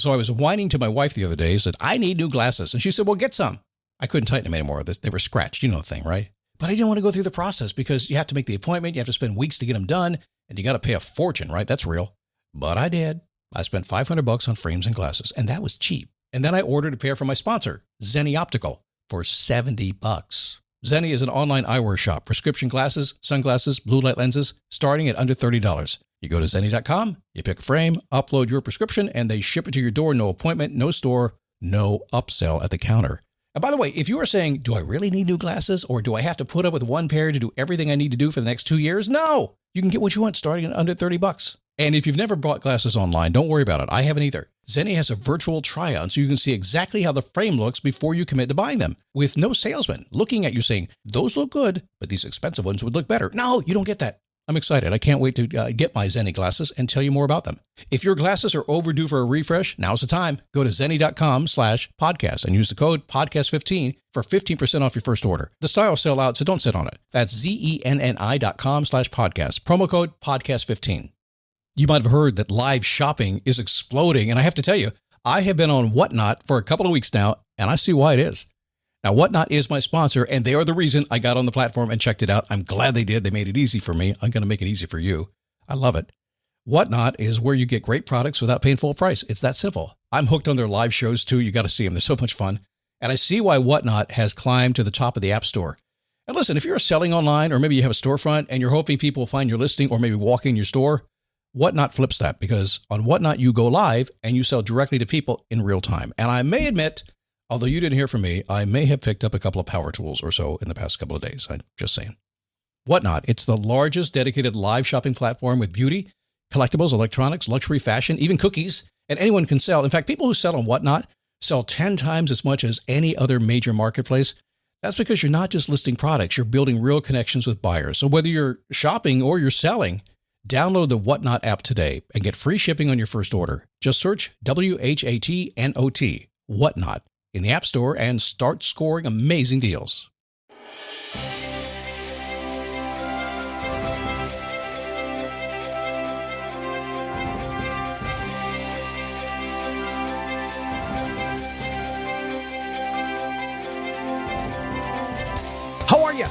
So I was whining to my wife the other day, said, I need new glasses. And she said, well, get some. I couldn't tighten them anymore. They were scratched. You know the thing, right? But I didn't want to go through the process because you have to make the appointment. You have to spend weeks to get them done. And you got to pay a fortune, right? That's real. But I did. I spent $500 on frames and glasses, and that was cheap. And then I ordered a pair from my sponsor, Zenni Optical, for $70. Zenni is an online eyewear shop. Prescription glasses, sunglasses, blue light lenses, starting at under $30. You go to Zenni.com, you pick a frame, upload your prescription, and they ship it to your door. No appointment, no store, no upsell at the counter. And by the way, if you are saying, do I really need new glasses, or do I have to put up with one pair to do everything I need to do for the next 2 years? No! You can get what you want starting at under $30. And if you've never bought glasses online, don't worry about it. I haven't either. Zenni has a virtual try-on so you can see exactly how the frame looks before you commit to buying them, with no salesman looking at you saying, those look good, but these expensive ones would look better. No, you don't get that. I'm excited. I can't wait to get my Zenni glasses and tell you more about them. If your glasses are overdue for a refresh, now's the time. Go to Zenni.com/podcast and use the code podcast15 for 15% off your first order. The styles sell out, so don't sit on it. That's Zenni.com/podcast. Promo code podcast15. You might have heard that live shopping is exploding, and I have to tell you, I have been on Whatnot for a couple of weeks now, and I see why it is. Now, Whatnot is my sponsor, and they are the reason I got on the platform and checked it out. I'm glad they did. They made it easy for me. I'm going to make it easy for you. I love it. Whatnot is where you get great products without paying full price. It's that simple. I'm hooked on their live shows, too. You got to see them. They're so much fun. And I see why Whatnot has climbed to the top of the App Store. And listen, if you're selling online, or maybe you have a storefront and you're hoping people will find your listing or maybe walk in your store, Whatnot flips that, because on Whatnot, you go live and you sell directly to people in real time. And I may admit, although you didn't hear from me, I may have picked up a couple of power tools or so in the past couple of days. I'm just saying. Whatnot, it's the largest dedicated live shopping platform with beauty, collectibles, electronics, luxury, fashion, even cookies, and anyone can sell. In fact, people who sell on Whatnot sell 10 times as much as any other major marketplace. That's because you're not just listing products, you're building real connections with buyers. So whether you're shopping or you're selling, download the Whatnot app today and get free shipping on your first order. Just search WHATNOT, Whatnot, in the App Store and start scoring amazing deals. How are you?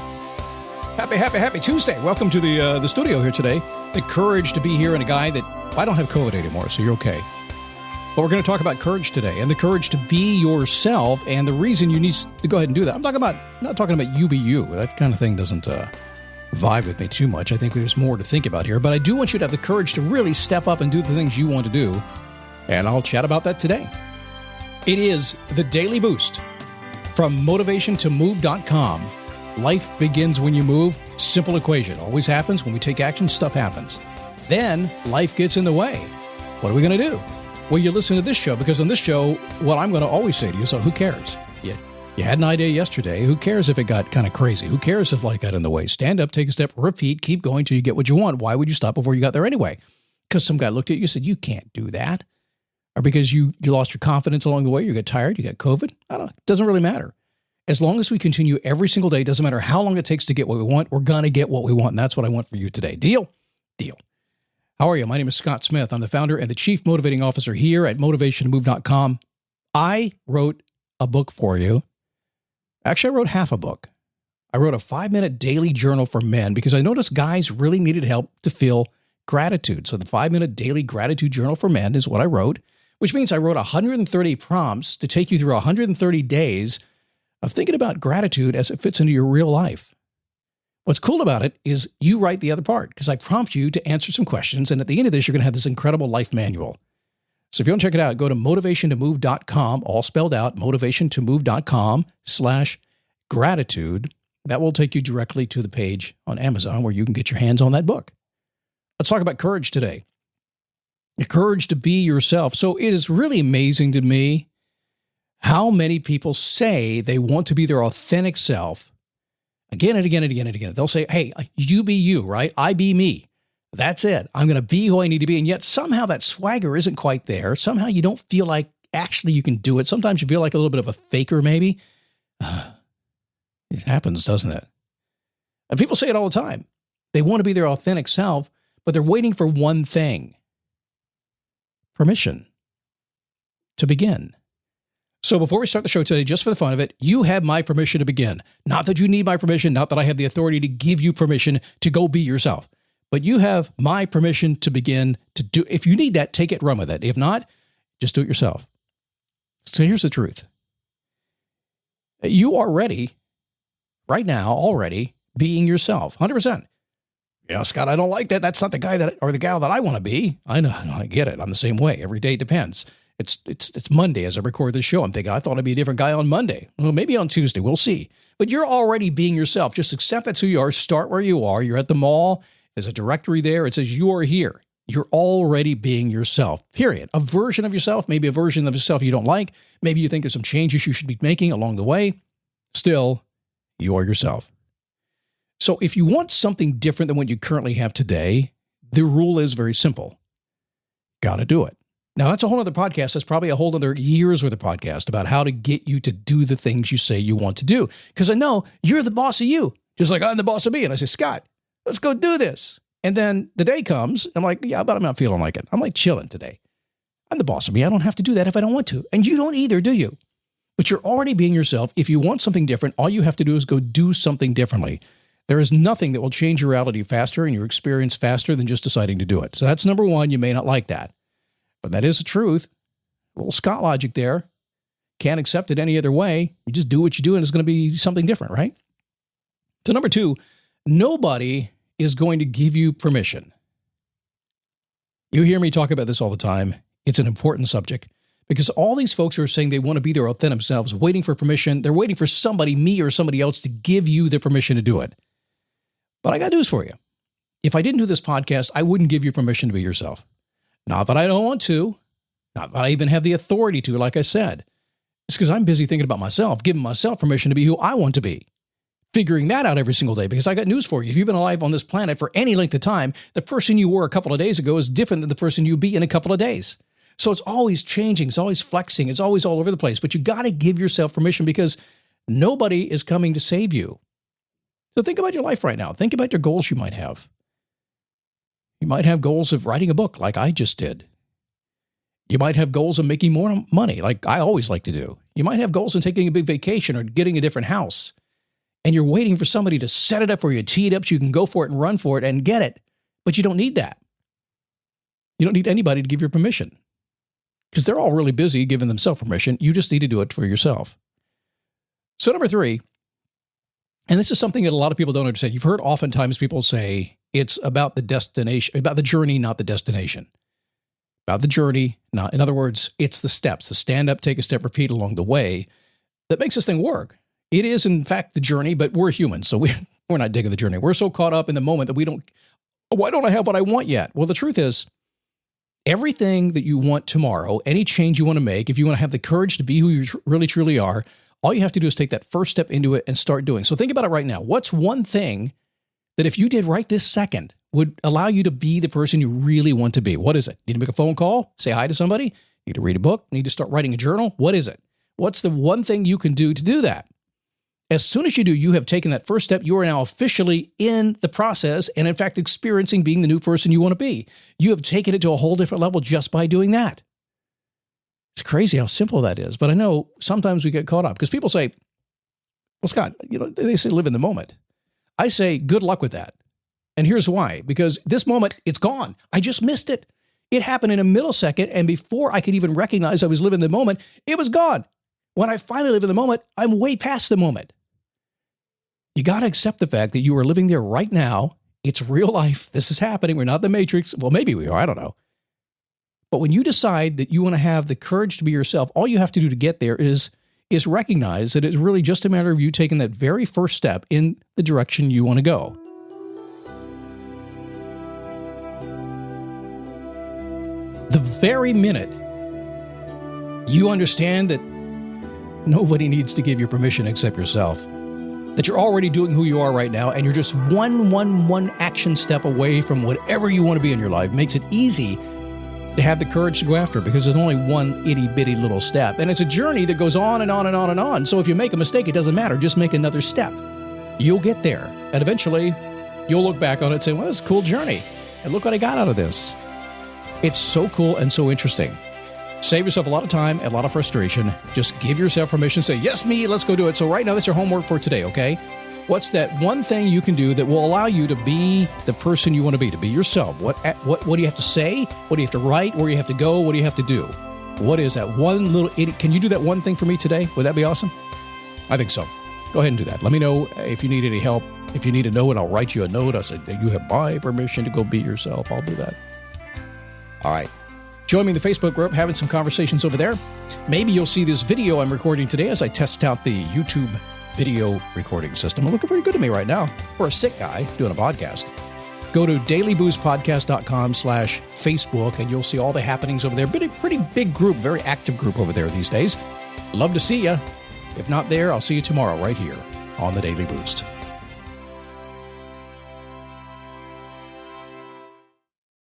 Happy Tuesday. Welcome to the studio here today. The courage to be here, and a guy that, I don't have COVID anymore, so you're okay. But we're going to talk about courage today, and the courage to be yourself, and the reason you need to go ahead and do that. I'm not talking about you be you. That kind of thing doesn't vibe with me too much. I think there's more to think about here, but I do want you to have the courage to really step up and do the things you want to do, and I'll chat about that today. It is the Daily Boost from motivationtomove.com. Life begins when you move. Simple equation. Always happens. When we take action, stuff happens. Then life gets in the way. What are we going to do? Well, you listen to this show, because on this show, what I'm going to always say to you, so who cares? You had an idea yesterday. Who cares if it got kind of crazy? Who cares if life got in the way? Stand up, take a step, repeat, keep going till you get what you want. Why would you stop before you got there anyway? Because some guy looked at you and said, you can't do that. Or because you lost your confidence along the way, you got tired, you got COVID. I don't know. It doesn't really matter. As long as we continue every single day, doesn't matter how long it takes to get what we want, we're going to get what we want. And that's what I want for you today. Deal? Deal. How are you? My name is Scott Smith. I'm the founder and the chief motivating officer here at motivationtomove.com. I wrote a book for you. Actually, I wrote half a book. I wrote a 5-minute daily journal for men because I noticed guys really needed help to feel gratitude. So the 5-minute daily gratitude journal for men is what I wrote, which means I wrote 130 prompts to take you through 130 days of thinking about gratitude as it fits into your real life. What's cool about it is you write the other part, because I prompt you to answer some questions, and at the end of this, you're going to have this incredible life manual. So if you want to check it out, go to motivationtomove.com, all spelled out, motivationtomove.com/gratitude. That will take you directly to the page on Amazon where you can get your hands on that book. Let's talk about courage today. The courage to be yourself. So it is really amazing to me how many people say they want to be their authentic self again and again and again and again. They'll say, hey, you be you, right? I be me. That's it. I'm going to be who I need to be. And yet somehow that swagger isn't quite there. Somehow you don't feel like actually you can do it. Sometimes you feel like a little bit of a faker maybe. It happens, doesn't it? And people say it all the time. They want to be their authentic self, but they're waiting for one thing: permission. to begin. So before we start the show today, just for the fun of it, you have my permission to begin. Not that you need my permission, not that I have the authority to give you permission to go be yourself, but you have my permission to begin to do. If you need that, take it, run with it. If not, just do it yourself. So here's the truth. You are ready right now, already being yourself, 100%. Yeah, Scott, I don't like that. That's not the guy or the gal that I want to be. I know, I get it. I'm the same way. Every day depends. It's Monday as I record this show. I'm thinking I thought I'd be a different guy on Monday. Well, maybe on Tuesday. We'll see. But you're already being yourself. Just accept that's who you are. Start where you are. You're at the mall. There's a directory there. It says you are here. You're already being yourself, period. A version of yourself, maybe a version of yourself you don't like. Maybe you think there's some changes you should be making along the way. Still, you are yourself. So if you want something different than what you currently have today, the rule is very simple. Got to do it. Now, that's a whole other podcast. That's probably a whole other year's worth of podcast about how to get you to do the things you say you want to do. Because I know you're the boss of you, just like I'm the boss of me. And I say, Scott, let's go do this. And then the day comes, I'm like, yeah, but I'm not feeling like it. I'm like chilling today. I'm the boss of me. I don't have to do that if I don't want to. And you don't either, do you? But you're already being yourself. If you want something different, all you have to do is go do something differently. There is nothing that will change your reality faster and your experience faster than just deciding to do it. So that's number one. You may not like that, but that is the truth. A little Scott logic there. Can't accept it any other way. You just do what you do and it's going to be something different, right? So number two, nobody is going to give you permission. You hear me talk about this all the time. It's an important subject because all these folks who are saying they want to be their authentic selves, waiting for permission, they're waiting for somebody, me or somebody else, to give you the permission to do it. But I got news for you. If I didn't do this podcast, I wouldn't give you permission to be yourself. Not that I don't want to, not that I even have the authority to, like I said. It's because I'm busy thinking about myself, giving myself permission to be who I want to be. Figuring that out every single day, because I got news for you. If you've been alive on this planet for any length of time, the person you were a couple of days ago is different than the person you'll be in a couple of days. So it's always changing. It's always flexing. It's always all over the place. But you got to give yourself permission because nobody is coming to save you. So think about your life right now. Think about your goals you might have. You might have goals of writing a book like I just did. You might have goals of making more money like I always like to do. You might have goals of taking a big vacation or getting a different house. And you're waiting for somebody to set it up for you, tee it up so you can go for it and run for it and get it. But you don't need that. You don't need anybody to give you permission because they're all really busy giving themselves permission. You just need to do it for yourself. So number three, and this is something that a lot of people don't understand. You've heard oftentimes people say it's about the destination, about the journey, not the destination. About the journey, not, in other words, it's the steps, the stand up, take a step, repeat along the way that makes this thing work. It is, in fact, the journey, but we're humans, so we're not digging the journey. We're so caught up in the moment that why don't I have what I want yet? Well, the truth is, everything that you want tomorrow, any change you want to make, if you want to have the courage to be who you really, truly are, all you have to do is take that first step into it and start doing. So think about it right now. What's one thing that if you did right this second would allow you to be the person you really want to be? What is it? Need to make a phone call? Say hi to somebody? Need to read a book? Need to start writing a journal? What is it? What's the one thing you can do to do that? As soon as you do, you have taken that first step. You are now officially in the process and, in fact, experiencing being the new person you want to be. You have taken it to a whole different level just by doing that. It's crazy how simple that is. But I know sometimes we get caught up because people say, well, Scott, they say live in the moment. I say good luck with that. And here's why. Because this moment, it's gone. I just missed it. It happened in a millisecond. And before I could even recognize I was living the moment, it was gone. When I finally live in the moment, I'm way past the moment. You got to accept the fact that you are living there right now. It's real life. This is happening. We're not the Matrix. Well, maybe we are. I don't know. But when you decide that you want to have the courage to be yourself, all you have to do to get there is recognize that it's really just a matter of you taking that very first step in the direction you want to go. The very minute you understand that nobody needs to give you permission except yourself, that you're already doing who you are right now, and you're just one action step away from whatever you want to be in your life, makes it easy to have the courage to go after it because there's only one itty-bitty little step. And it's a journey that goes on and on and on and on. So if you make a mistake, it doesn't matter. Just make another step. You'll get there. And eventually, you'll look back on it and say, well, it's a cool journey. And look what I got out of this. It's so cool and so interesting. Save yourself a lot of time and a lot of frustration. Just give yourself permission. Say, yes, me, let's go do it. So right now, that's your homework for today, okay? What's that one thing you can do that will allow you to be the person you want to be yourself? What do you have to say? What do you have to write? Where do you have to go? What do you have to do? What is that one little idiot? Can you do that one thing for me today? Would that be awesome? I think so. Go ahead and do that. Let me know if you need any help. If you need a note, I'll write you a note. I said, you have my permission to go be yourself. I'll do that. All right. Join me in the Facebook group, having some conversations over there. Maybe you'll see this video I'm recording today as I test out the YouTube video recording system. Looking pretty good to me right now for a sick guy doing a podcast. Go to dailyboostpodcast.com/Facebook and you'll see all the happenings over there. Pretty big group, very active group over there these days. Love to see you. If not there, I'll see you tomorrow right here on the Daily Boost.